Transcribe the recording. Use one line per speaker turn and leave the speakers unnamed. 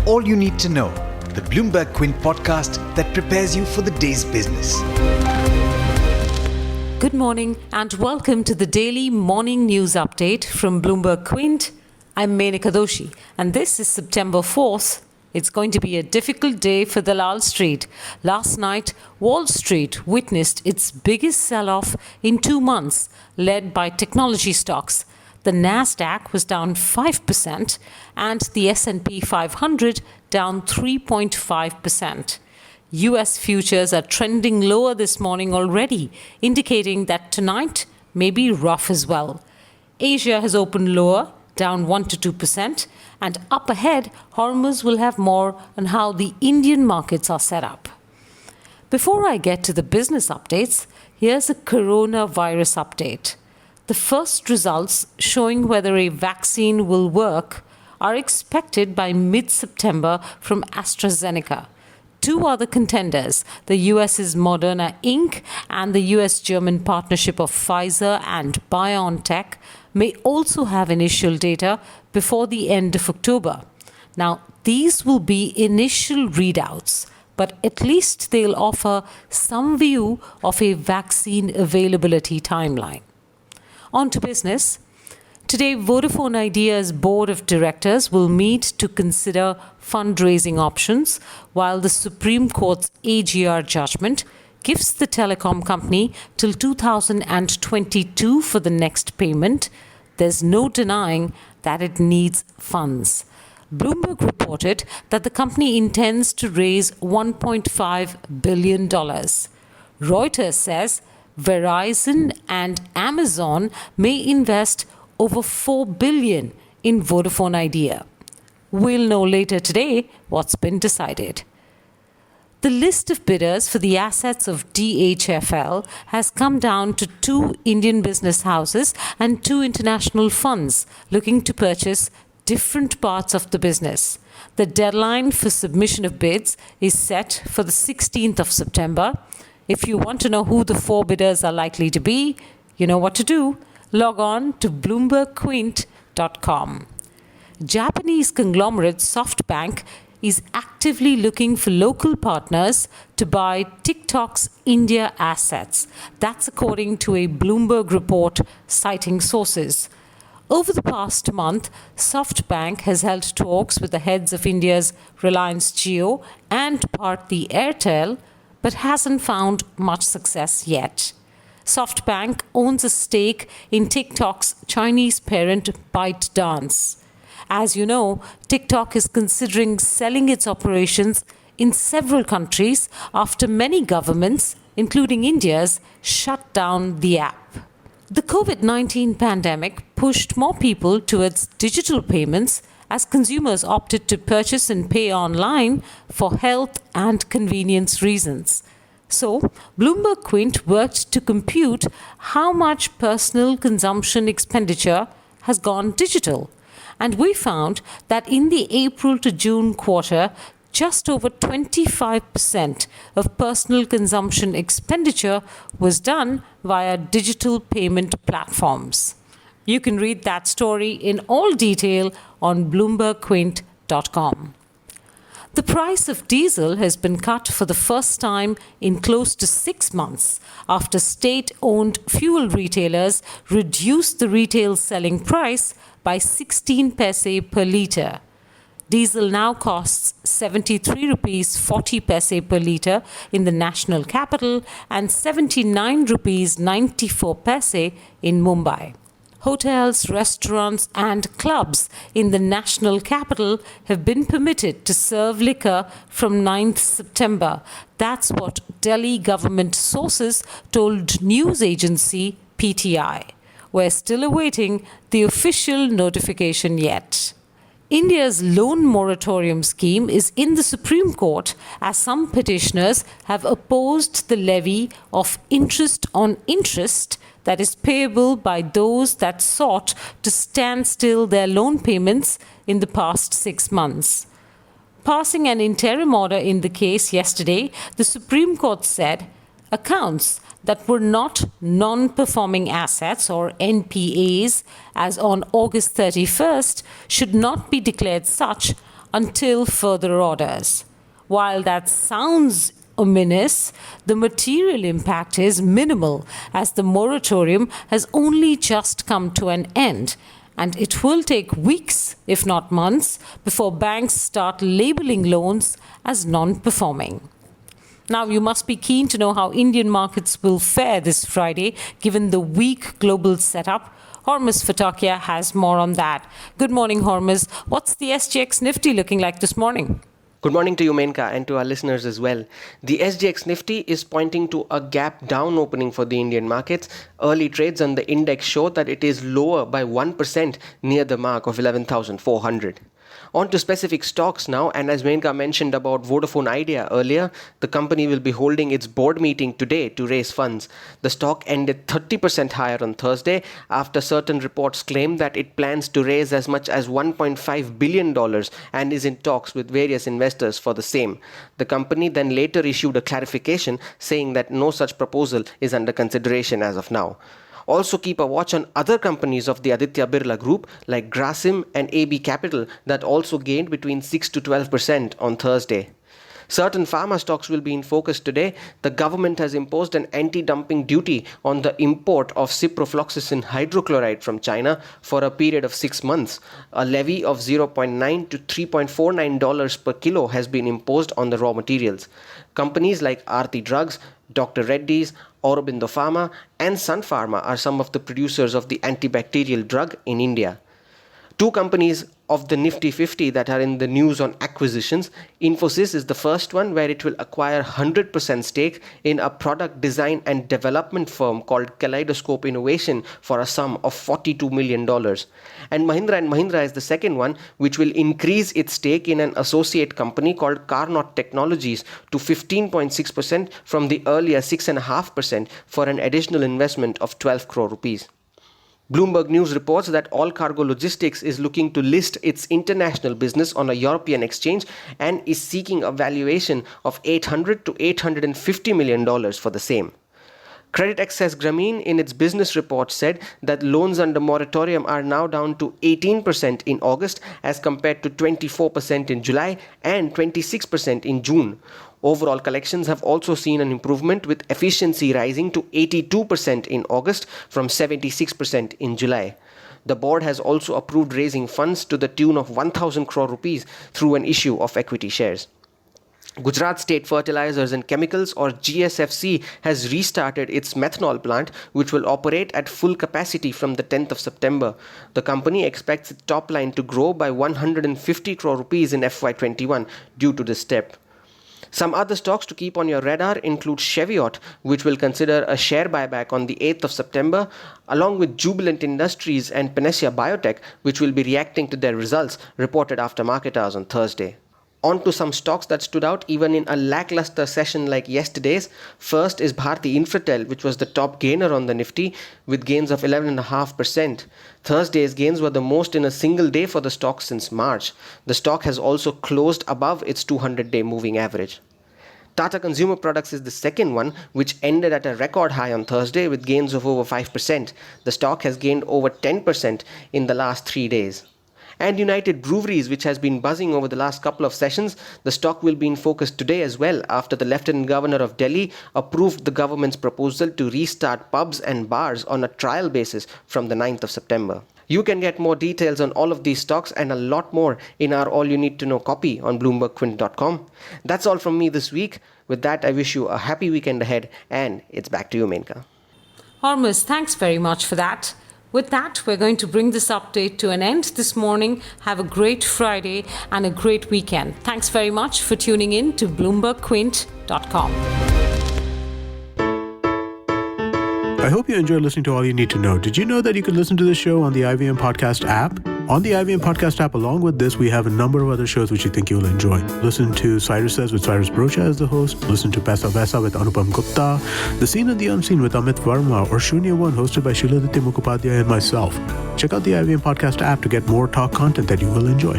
all you need to know, the Bloomberg Quint podcast that prepares you for the day's business.
Good morning and welcome to the daily morning news update from Bloomberg Quint. I'm Menaka Doshi and this is September 4th. It's going to be a difficult day for Dalal Street. Last night, Wall Street witnessed its biggest sell-off in 2 months, led by technology stocks. The Nasdaq was down 5% and the S&P 500 down 3.5%. US futures are trending lower this morning already, indicating that tonight may be rough as well. Asia has opened lower, down 1 to 2%, and up ahead, Hormuz will have more on how the Indian markets are set up. Before I get to the business updates, here's a coronavirus update. The first results showing whether a vaccine will work are expected by mid-September from AstraZeneca. 2 other contenders, the US's Moderna Inc. and the US-German partnership of Pfizer and BioNTech, may also have initial data before the end of October. Now, these will be initial readouts, but at least they'll offer some view of a vaccine availability timeline. On to business. Today, Vodafone Idea's board of directors will meet to consider fundraising options, while the Supreme Court's AGR judgment gives the telecom company till 2022 for the next payment. There's no denying that it needs funds. Bloomberg reported that the company intends to raise $1.5 billion. Reuters says Verizon and Amazon may invest over $4 billion in Vodafone Idea. We'll know later today what's been decided. The list of bidders for the assets of DHFL has come down to 2 Indian business houses and 2 international funds looking to purchase different parts of the business. The deadline for submission of bids is set for the 16th of September. If you want to know who the 4 bidders are likely to be, you know what to do. Log on to bloombergquint.com. Japanese conglomerate SoftBank is actively looking for local partners to buy TikTok's India assets. That's according to a Bloomberg report citing sources. Over the past month, SoftBank has held talks with the heads of India's Reliance Jio and Bharti Airtel, but hasn't found much success yet. SoftBank owns a stake in TikTok's Chinese parent ByteDance. As you know, TikTok is considering selling its operations in several countries after many governments, including India's, shut down the app. The COVID-19 pandemic pushed more people towards digital payments as consumers opted to purchase and pay online for health and convenience reasons. So, Bloomberg Quint worked to compute how much personal consumption expenditure has gone digital. And we found that in the April to June quarter, just over 25% of personal consumption expenditure was done via digital payment platforms. You can read that story in all detail on bloombergquint.com. The price of diesel has been cut for the first time in close to 6 months after state-owned fuel retailers reduced the retail selling price by 16 paise per litre. Diesel now costs 73 rupees 40 paise per litre in the national capital and 79 rupees 94 paise in Mumbai. Hotels, restaurants and clubs in the national capital have been permitted to serve liquor from 9th September. That's what Delhi government sources told news agency PTI. We're still awaiting the official notification yet. India's loan moratorium scheme is in the Supreme Court as some petitioners have opposed the levy of interest on interest that is payable by those that sought to stand still their loan payments in the past 6 months. Passing an interim order in the case yesterday, the Supreme Court said accounts that were not non-performing assets or NPAs as on August 31st should not be declared such until further orders. While that sounds ominous, the material impact is minimal as the moratorium has only just come to an end, and it will take weeks, if not months, before banks start labeling loans as non-performing. Now, you must be keen to know how Indian markets will fare this Friday, given the weak global setup. Hormuz Fatakia has more on that. Good morning, Hormuz. What's the SGX Nifty looking like this morning?
Good morning to you, Menka, and to our listeners as well. The SGX Nifty is pointing to a gap down opening for the Indian markets. Early trades on the index show that it is lower by 1% near the mark of 11,400. On to specific stocks now, and as Menka mentioned about Vodafone Idea earlier, the company will be holding its board meeting today to raise funds. The stock ended 30% higher on Thursday after certain reports claim that it plans to raise as much as $1.5 billion and is in talks with various investors for the same. The company then later issued a clarification saying that no such proposal is under consideration as of now. Also keep a watch on other companies of the Aditya Birla Group like Grasim and AB Capital that also gained between 6 to 12% on Thursday. Certain pharma stocks will be in focus today. The government has imposed an anti-dumping duty on the import of ciprofloxacin hydrochloride from China for a period of 6 months. A levy of $0.9 to $3.49 per kilo has been imposed on the raw materials. Companies like Aarti Drugs, Dr. Reddy's, Aurobindo Pharma and Sun Pharma are some of the producers of the antibacterial drug in India. Two companies of the Nifty 50 that are in the news on acquisitions. Infosys is the first one, where it will acquire 100% stake in a product design and development firm called Kaleidoscope Innovation for a sum of $42 million. And Mahindra is the second one, which will increase its stake in an associate company called Carnot Technologies to 15.6% from the earlier 6.5% for an additional investment of 12 crore rupees. Bloomberg News reports that All Cargo Logistics is looking to list its international business on a European exchange and is seeking a valuation of $800 to $850 million for the same. Credit Access Grameen in its business report said that loans under moratorium are now down to 18% in August as compared to 24% in July and 26% in June. Overall collections have also seen an improvement, with efficiency rising to 82% in August from 76% in July. The board has also approved raising funds to the tune of 1,000 crore rupees through an issue of equity shares. Gujarat State Fertilizers and Chemicals, or GSFC, has restarted its methanol plant, which will operate at full capacity from the 10th of September. The company expects its top line to grow by 150 crore rupees in FY21 due to this step. Some other stocks to keep on your radar include Cheviot, which will consider a share buyback on the 8th of September, along with Jubilant Industries and Panacea Biotech, which will be reacting to their results reported after market hours on Thursday. On to some stocks that stood out even in a lackluster session like yesterday's. First is Bharti Infratel, which was the top gainer on the Nifty with gains of 11.5%. Thursday's gains were the most in a single day for the stock since March. The stock has also closed above its 200-day moving average. Tata Consumer Products is the second one, which ended at a record high on Thursday with gains of over 5%. The stock has gained over 10% in the last 3 days. And United Breweries, which has been buzzing over the last couple of sessions, the stock will be in focus today as well after the Lieutenant Governor of Delhi approved the government's proposal to restart pubs and bars on a trial basis from the 9th of September. You can get more details on all of these stocks and a lot more in our All You Need to Know copy on BloombergQuint.com. That's all from me this week. With that, I wish you a happy weekend ahead, and it's back to you, Menka.
Hormuz, thanks very much for that. With that, we're going to bring this update to an end this morning. Have a great Friday and a great weekend. Thanks very much for tuning in to BloombergQuint.com.
I hope you enjoyed listening to All You Need to Know. Did you know that you can listen to the show on the IVM Podcast app? On the IVM Podcast app, along with this, we have a number of other shows which you think you'll enjoy. Listen to Cyrus Says with Cyrus Brocha as the host. Listen to Paisa Vaisa with Anupam Gupta. The Scene and the Unseen with Amit Verma, or Shunya One hosted by Shiladitya Mukhopadhyay and myself. Check out the IVM Podcast app to get more talk content that you will enjoy.